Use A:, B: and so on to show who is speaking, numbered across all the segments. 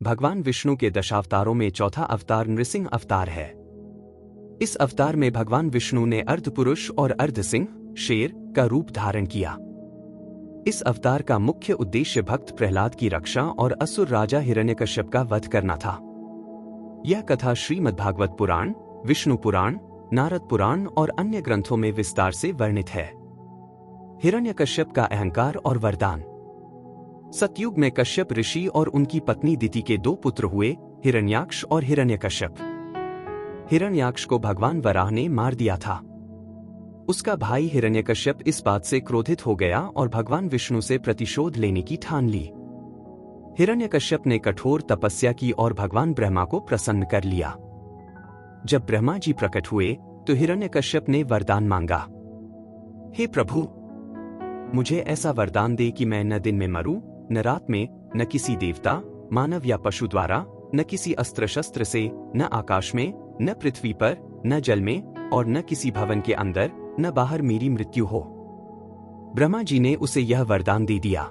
A: भगवान विष्णु के दशावतारों में चौथा अवतार नृसिंह अवतार है। इस अवतार में भगवान विष्णु ने अर्धपुरुष और अर्धसिंह शेर का रूप धारण किया। इस अवतार का मुख्य उद्देश्य भक्त प्रहलाद की रक्षा और असुर राजा हिरण्यकश्यप का वध करना था। यह कथा श्रीमद्भागवत पुराण, विष्णु पुराण, नारद पुराण और अन्य ग्रंथों में विस्तार से वर्णित है। हिरण्यकश्यप का अहंकार और वरदान। सतयुग में कश्यप ऋषि और उनकी पत्नी दिति के दो पुत्र हुए, हिरण्याक्ष और हिरण्यकश्यप। हिरण्याक्ष को भगवान वराह ने मार दिया था। उसका भाई हिरण्यकश्यप इस बात से क्रोधित हो गया और भगवान विष्णु से प्रतिशोध लेने की ठान ली। हिरण्यकश्यप ने कठोर तपस्या की और भगवान ब्रह्मा को प्रसन्न कर लिया। जब ब्रह्मा जी प्रकट हुए तो हिरण्यकश्यप ने वरदान मांगा, हे प्रभु, मुझे ऐसा वरदान दे कि मैं न दिन में मरूं, न रात में, न किसी देवता, मानव या पशु द्वारा, न किसी अस्त्र शस्त्र से, न आकाश में, न पृथ्वी पर, न जल में और न किसी भवन के अंदर, न बाहर मेरी मृत्यु हो। ब्रह्मा जी ने उसे यह वरदान दे दिया।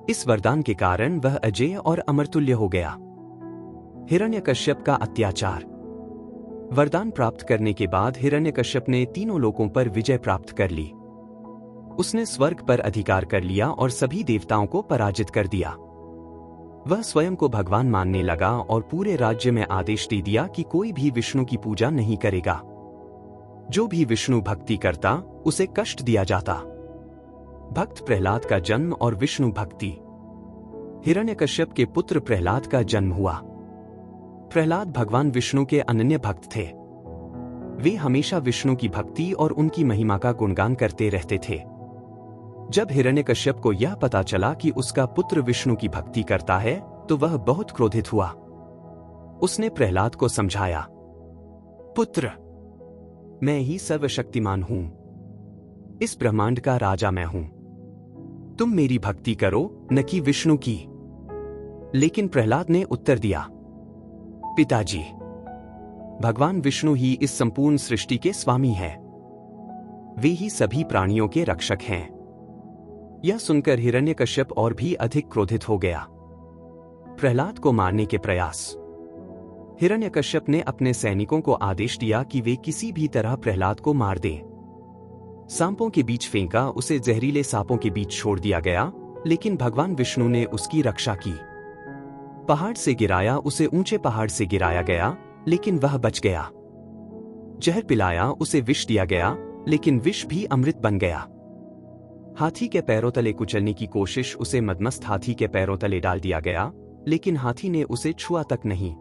A: इस वरदान के कारण वह अजेय और अमरतुल्य हो गया। हिरण्यकश्यप का अत्याचार। वरदान प्राप्त करने के बाद हिरण्यकश्यप ने तीनों लोकों पर विजय प्राप्त कर ली। उसने स्वर्ग पर अधिकार कर लिया और सभी देवताओं को पराजित कर दिया। वह स्वयं को भगवान मानने लगा और पूरे राज्य में आदेश दे दिया कि कोई भी विष्णु की पूजा नहीं करेगा। जो भी विष्णु भक्ति करता उसे कष्ट दिया जाता। भक्त प्रहलाद का जन्म और विष्णु भक्ति। हिरण्यकश्यप के पुत्र प्रहलाद का जन्म हुआ। प्रहलाद भगवान विष्णु के अनन्य भक्त थे। वे हमेशा विष्णु की भक्ति और उनकी महिमा का गुणगान करते रहते थे। जब हिरण्यकश्यप को यह पता चला कि उसका पुत्र विष्णु की भक्ति करता है तो वह बहुत क्रोधित हुआ। उसने प्रहलाद को समझाया, पुत्र, मैं ही सर्वशक्तिमान हूं। इस ब्रह्मांड का राजा मैं हूं। तुम मेरी भक्ति करो, न कि विष्णु की। लेकिन प्रहलाद ने उत्तर दिया, पिताजी, भगवान विष्णु ही इस संपूर्ण सृष्टि के स्वामी हैं। वे ही सभी प्राणियों के रक्षक हैं। यह सुनकर हिरण्यकश्यप और भी अधिक क्रोधित हो गया। प्रहलाद को मारने के प्रयास। हिरण्यकश्यप ने अपने सैनिकों को आदेश दिया कि वे किसी भी तरह प्रहलाद को मार दें। सांपों के बीच फेंका, उसे जहरीले सांपों के बीच छोड़ दिया गया, लेकिन भगवान विष्णु ने उसकी रक्षा की। पहाड़ से गिराया, उसे ऊंचे पहाड़ से गिराया गया, लेकिन वह बच गया। जहर पिलाया, उसे विष दिया गया, लेकिन विष भी अमृत बन गया। हाथी के पैरों तले कुचलने की कोशिश, उसे मदमस्त हाथी के पैरों तले डाल दिया गया, लेकिन हाथी ने उसे छुआ तक नहीं।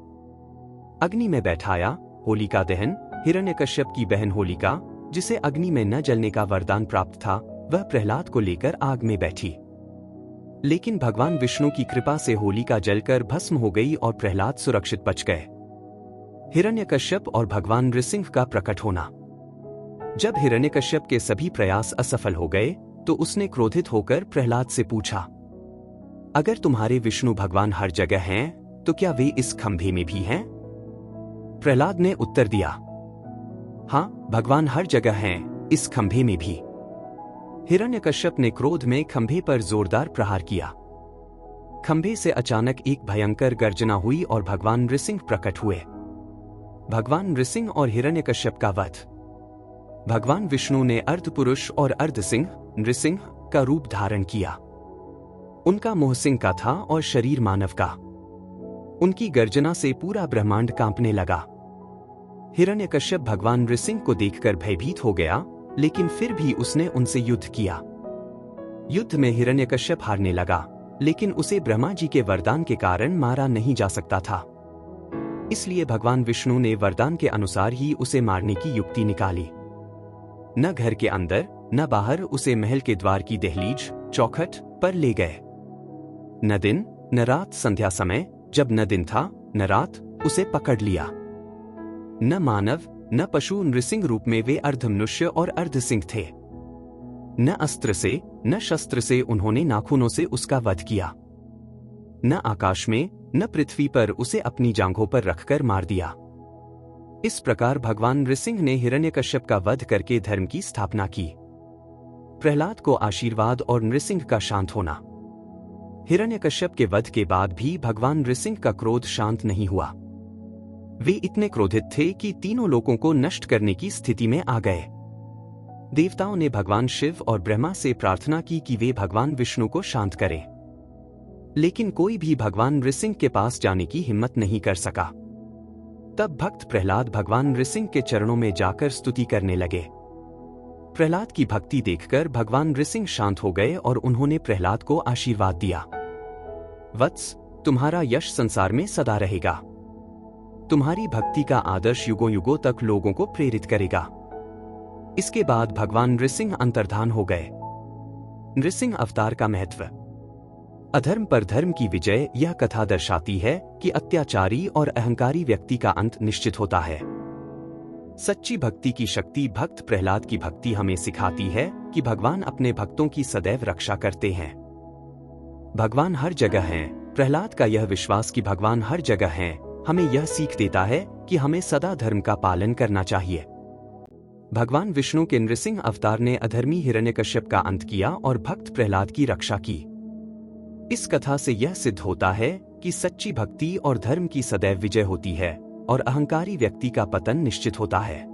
A: अग्नि में बैठाया, होलिका दहन। हिरण्यकश्यप की बहन होलिका, जिसे अग्नि में न जलने का वरदान प्राप्त था, वह प्रहलाद को लेकर आग में बैठी। लेकिन भगवान विष्णु की कृपा से होलिका जलकर भस्म हो गई और प्रहलाद सुरक्षित बच गए। हिरण्यकश्यप और भगवान नृसिंह का प्रकट होना। जब हिरण्यकश्यप के सभी प्रयास असफल हो गए तो उसने क्रोधित होकर प्रहलाद से पूछा, अगर तुम्हारे विष्णु भगवान हर जगह हैं, तो क्या वे इस खंभे में भी हैं? प्रहलाद ने उत्तर दिया, हाँ, भगवान हर जगह हैं, इस खंभे में भी। हिरण्यकश्यप ने क्रोध में खंभे पर जोरदार प्रहार किया। खंभे से अचानक एक भयंकर गर्जना हुई और भगवान नृसिंह प्रकट हुए। भगवान नृसिंह और हिरण्यकश्यप का वध। भगवान विष्णु ने अर्धपुरुष और अर्धसिंह नृसिंह का रूप धारण किया। उनका मुंह सिंह का था और शरीर मानव का। उनकी गर्जना से पूरा ब्रह्मांड कांपने लगा। हिरण्यकश्यप भगवान नृसिंह को देखकर भयभीत हो गया, लेकिन फिर भी उसने उनसे युद्ध किया। युद्ध में हिरण्यकश्यप हारने लगा, लेकिन उसे ब्रह्मा जी के वरदान के कारण मारा नहीं जा सकता था। इसलिए भगवान विष्णु ने वरदान के अनुसार ही उसे मारने की युक्ति निकाली। न घर के अंदर न बाहर उसे महल के द्वार की दहलीज चौखट पर ले गए। न दिन न रात, संध्या समय जब न दिन था न रात, उसे पकड़ लिया। न मानव न पशु, नृसिंह रूप में वे अर्धमनुष्य और अर्धसिंह थे। न अस्त्र से न शस्त्र से उन्होंने नाखूनों से उसका वध किया। न आकाश में न पृथ्वी पर उसे अपनी जांघों पर रखकर मार दिया। इस प्रकार भगवान नृसिंह ने हिरण्यकश्यप का वध करके धर्म की स्थापना की। प्रहलाद को आशीर्वाद और नृसिंह का शांत होना। हिरण्यकश्यप के वध के बाद भी भगवान नृसिंह का क्रोध शांत नहीं हुआ। वे इतने क्रोधित थे कि तीनों लोकों को नष्ट करने की स्थिति में आ गए। देवताओं ने भगवान शिव और ब्रह्मा से प्रार्थना की कि वे भगवान विष्णु को शांत करें, लेकिन कोई भी भगवान नृसिंह के पास जाने की हिम्मत नहीं कर सका। तब भक्त प्रहलाद भगवान नृसिंह के चरणों में जाकर स्तुति करने लगे। प्रहलाद की भक्ति देखकर भगवान नृसिंह शांत हो गए और उन्होंने प्रहलाद को आशीर्वाद दिया। वत्स, तुम्हारा यश संसार में सदा रहेगा। तुम्हारी भक्ति का आदर्श युगों युगों तक लोगों को प्रेरित करेगा। इसके बाद भगवान नृसिंह अंतर्धान हो गए। नृसिंह अवतार का महत्व। अधर्म पर धर्म की विजय। यह कथा दर्शाती है कि अत्याचारी और अहंकारी व्यक्ति का अंत निश्चित होता है। सच्ची भक्ति की शक्ति। भक्त प्रहलाद की भक्ति हमें सिखाती है कि भगवान अपने भक्तों की सदैव रक्षा करते हैं। भगवान हर जगह हैं। प्रहलाद का यह विश्वास कि भगवान हर जगह हैं हमें यह सीख देता है कि हमें सदा धर्म का पालन करना चाहिए। भगवान विष्णु के नृसिंह अवतार ने अधर्मी हिरण्यकश्यप का अंत किया और भक्त प्रहलाद की रक्षा की। इस कथा से यह सिद्ध होता है कि सच्ची भक्ति और धर्म की सदैव विजय होती है और अहंकारी व्यक्ति का पतन निश्चित होता है।